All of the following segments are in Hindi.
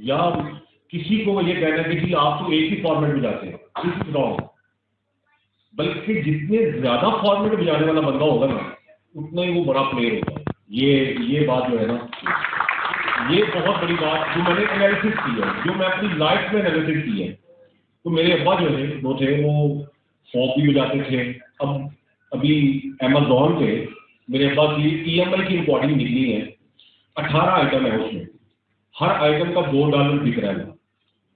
या किसी को ये कहना कि जी आप तो एक ही फॉर्मेट बजाते हैं, दिस इज रॉन्ग। बल्कि जितने ज्यादा फॉर्मेट बजाने वाला बंदा होगा ना, उतना ही वो बड़ा प्लेयर होगा। ये बात जो है ना, ये बहुत बड़ी बात जो मैंने एनालिसिस की है, जो मैं अपनी लाइफ में एनालिसिस की है। तो मेरे अब्बा जो है वो फोक भी बजाते थे। अब अभी अमेज़ॉन पे मेरे अब्बा की EMI की रिकॉर्डिंग निकली है, 18 आइटम है उसमें, हर आइटम का $2 बिक रहा है।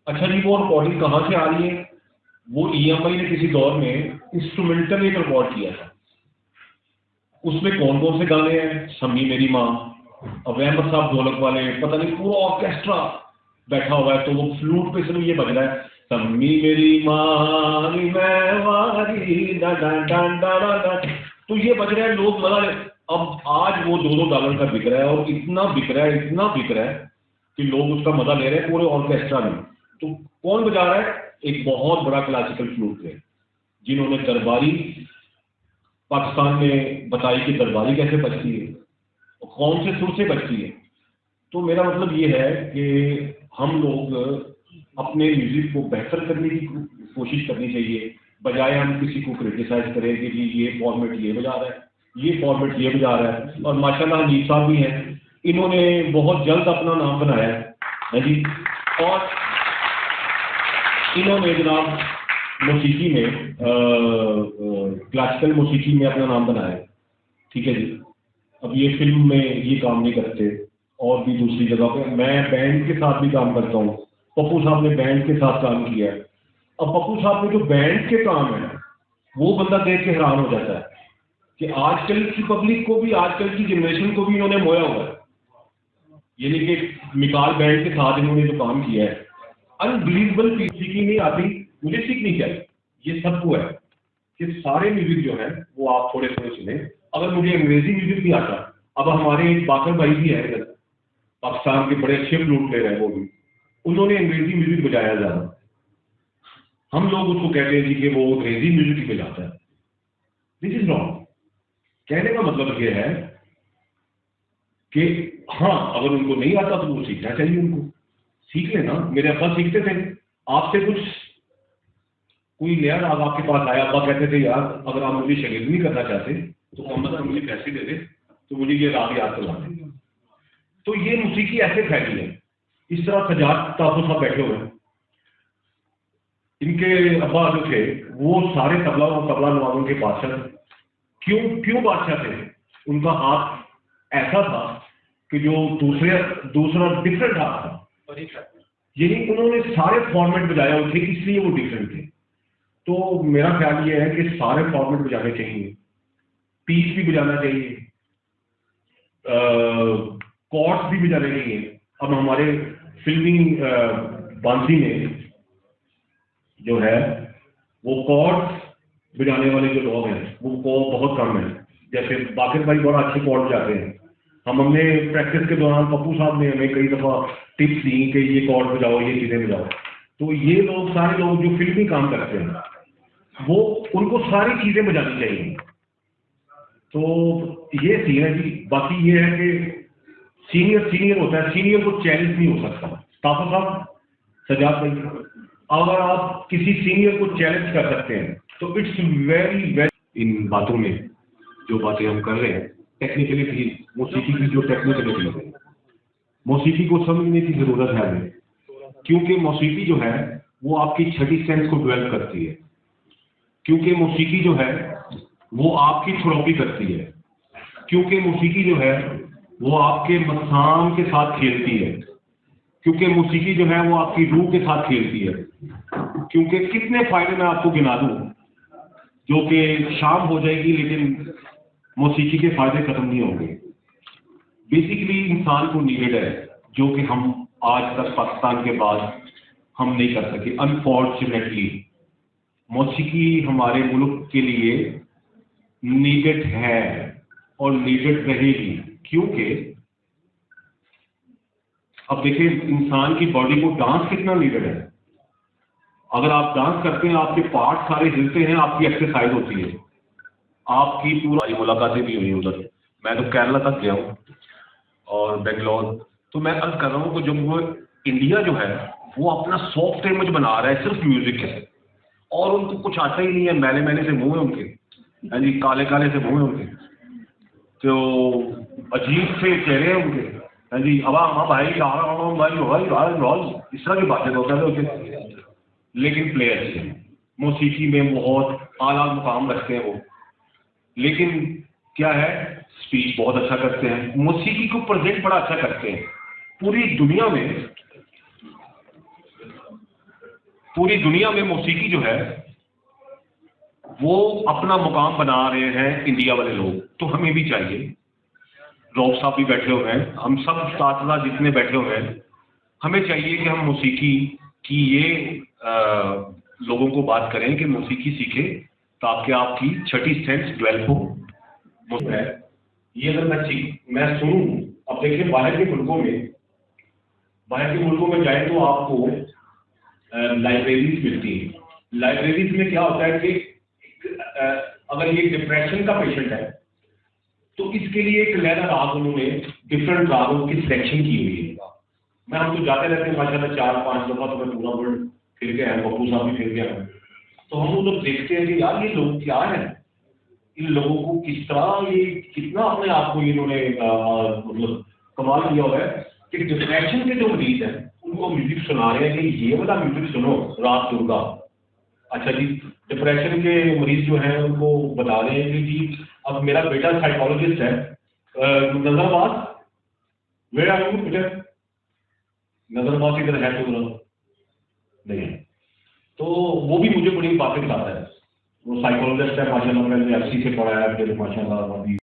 अच्छा जी, वो रिकॉर्डिंग कहाँ से आ रही है? वो EMI ने किसी दौर में इंस्ट्रूमेंटल एक रिकॉर्ड किया था। उसमें कौन कौन से गाने हैं? सम्मी मेरी माँ, अब अहमद साहब ढोलक वाले, पता नहीं पूरा ऑर्केस्ट्रा बैठा हुआ है, तो वो फ्लूट पे सिर्फ ये बज रहा है, सम्मी मेरी माँ मैं वारी डा डा डा डा डा डा। तो ये बज रहा है, लोग मजा ले। अब आज वो $2 का बिक रहा है, और इतना बिक रहा है, इतना बिक रहा है कि लोग उसका मजा ले रहे हैं पूरे ऑर्केस्ट्रा में। तो कौन बजा रहा है? एक बहुत बड़ा क्लासिकल फ्लूट है, जिन्होंने दरबारी पाकिस्तान में बताई कि दरबारी कैसे बजती है और कौन से सुर से बजती है। तो मेरा मतलब ये है कि हम लोग अपने म्यूजिक को बेहतर करने की कोशिश करनी चाहिए, बजाय हम किसी को क्रिटिसाइज करें कि जी ये फॉर्मेट ये बजा रहा है, ये फॉर्मेट ये बजा रहा है। और माशाल्लाह हनीफ साहब भी हैं, इन्होंने बहुत जल्द अपना नाम बनाया है जी। और इन्होंने जनाब मौसीकी में क्लासिकल मौसीकी में अपना नाम बनाया, ठीक है जी। अब ये फिल्म में ये काम नहीं करते, और भी दूसरी जगह पे मैं बैंड के साथ भी काम करता हूँ। पप्पू साहब ने बैंड के साथ काम किया है। अब पप्पू साहब ने जो बैंड के काम है, वो बंदा देख के हैरान हो जाता है कि आजकल की पब्लिक को भी, आजकल की जनरेशन को भी इन्होंने मोया हुआ है। यानी कि मिकाल बैंड के साथ इन्होंने जो काम किया है, अनबिलीवेबल। सीखी नहीं आती, मुझे सीखनी चाहिए, ये सबको है कि सारे म्यूजिक जो है वो आप थोड़े थोड़े सुने। अगर मुझे अंग्रेजी म्यूजिक नहीं आता, अब हमारे एक बाकर भाई भी है इधर, पाकिस्तान के बड़े अच्छे फ्लूट प्लेयर हैं, वो भी उन्होंने अंग्रेजी म्यूजिक बजाया ज़्यादा। हम लोग उसको कहते हैं जी कि वो अंग्रेजी म्यूजिक ही बजाता है। This is wrong. कहने का मतलब ये है कि हाँ, अगर उनको नहीं आता तो वो सीखना चाहिए, उनको सीख लेना। मेरे अब्बा सीखते थे, आपसे कुछ कोई नया राग आपके पास आया, अब्बा कहते थे यार अगर आप मुझे शागिर्द नहीं करना चाहते तो मोहम्मद मुझे पैसे दे दे तो मुझे ये राग याद करवा दे। तो ये मौसीकी ऐसे फैली है। इस तरह सजाद ताफो साहब बैठे हुए हैं, इनके अब्बा जो थे वो सारे तबला और तबला नवाजों के बादशाह थे। क्यों बादशाह थे? उनका हाथ ऐसा था कि जो दूसरा डिफरेंट हाथ था, यही उन्होंने सारे फॉर्मेट बजाया हुए थे, इसलिए वो डिफरेंट थे। तो मेरा ख्याल ये है कि सारे फॉर्मेट बजाने चाहिए, पीच भी बजाना चाहिए, कॉर्ड्स भी बजाने चाहिए। अब हमारे फिल्मी बांसी में जो है वो कॉर्ड्स बजाने वाले जो लोग हैं वो बहुत कम है। जैसे बाकिर भाई बड़ा अच्छे कॉर्ड बजाते हैं। हमने प्रैक्टिस के दौरान पप्पू साहब ने हमें कई दफ़ा टिप्स दी कि ये कॉर्ड बजाओ, ये चीज़ें बजाओ। तो ये लोग सारे लोग जो फिल्मी काम करते हैं वो उनको सारी चीज़ें बजानी चाहिए। तो ये सीन है जी। बाकी ये है कि सीनियर होता है, सीनियर को चैलेंज नहीं हो सकता। ताफा साहब, सजाद भाई, अगर आप किसी सीनियर को चैलेंज कर सकते हैं तो इट्स वेरी इन बातों में जो बातें हम कर रहे हैं टेक्निकली भी, मौसीकी की जो टेक्निकलिटी है, मौसीकी को समझने की जरूरत है हमें। क्योंकि मौसीकी जो है वो आपकी छठी सेंस को डेवलप करती है, क्योंकि मौसीकी जो है वो आपकी थेरेपी करती है, क्योंकि मौसीकी जो है वो आपके मसान के साथ खेलती है, क्योंकि मौसीकी जो है वो आपकी रूह के साथ खेलती है। क्योंकि कितने फायदे मैं आपको गिना दूं जो कि शाम हो जाएगी लेकिन मौसीकी के फायदे खत्म नहीं होंगे। बेसिकली इंसान को नीडेड है, जो कि हम आज तक पाकिस्तान के बाद हम नहीं कर सके। अनफॉर्चुनेटली मौसीकी हमारे मुल्क के लिए नीडेड है और नीडेड रहेगी। क्योंकि अब देखिए इंसान की बॉडी को डांस कितना नीडेड है। अगर आप डांस करते हैं, आपके पार्ट सारे हिलते हैं, आपकी एक्सरसाइज होती है, आपकी पूरी मुलाकातें भी हुई उधर। मैं तो केरला तक गया हूँ और बेंगलोर। तो मैं अर्ज कर रहा हूँ कि जब वो इंडिया जो है वो अपना सॉफ्ट इमेज बना रहा है सिर्फ म्यूजिक के, और उनको कुछ आता ही नहीं है। मैले मैले से मुंह है उनके, हाँ जी, काले काले से मुंह है उनके, तो अजीब से चेहरे हैं उनके, हाँ जी, अब हाँ भाई इस तरह की बातें तो होते। लेकिन प्लेयर्स मौसीकी में बहुत आला मुकाम रखते हैं वो, लेकिन क्या है, स्पीच बहुत अच्छा करते हैं, मौसीकी को प्रेजेंट बड़ा अच्छा करते हैं। पूरी दुनिया में मौसीकी जो है वो अपना मुकाम बना रहे हैं इंडिया वाले लोग। तो हमें भी चाहिए, रॉब साहब भी बैठे हुए हैं, हम सब साथ जितने बैठे हुए हैं, हमें चाहिए कि हम मौसीकी की ये लोगों को बात करें कि मौसीकी सीखे ताकि आपकी छठी सेंस डेवलप हो। है ये अगर मैं सुनूं, अब देखिए बाहर के मुल्कों में जाए तो आपको लाइब्रेरीज मिलती है। लाइब्रेरीज में क्या होता है कि अगर ये डिप्रेशन का पेशेंट है तो इसके लिए एक लहरा राग उन्होंने डिफरेंट रागों की सिलेक्शन की हुई है। हम तो जाते रहते हैं माशाल्लाह, 4-5 दफा तो मैं पूरा वर्ल्ड फिर गया है, बप्पू साहब भी फिर गया है। तो हम लोग देखते हैं कि यार ये लोग क्या है, इन लोगों को किस तरह ये कितना अपने आप को इन्होंने मतलब कमाल किया हुआ है कि डिप्रेशन के जो मरीज हैं उनको म्यूजिक सुना रहे हैं कि ये वाला म्यूजिक सुनो, रात दुर्गा। अच्छा जी, डिप्रेशन के मरीज जो हैं उनको बता रहे हैं कि जी अब मेरा बेटा साइकोलॉजिस्ट है, नजरबाज वेड़ आ बेटा, नजरबाज इधर है तो नहीं है, तो वो भी मुझे बड़ी बातें बताता है। वो साइकोलॉजिस्ट है माशाल्लाह, मैंने एफसी से पढ़ा है, फिर माशाल्लाह अभी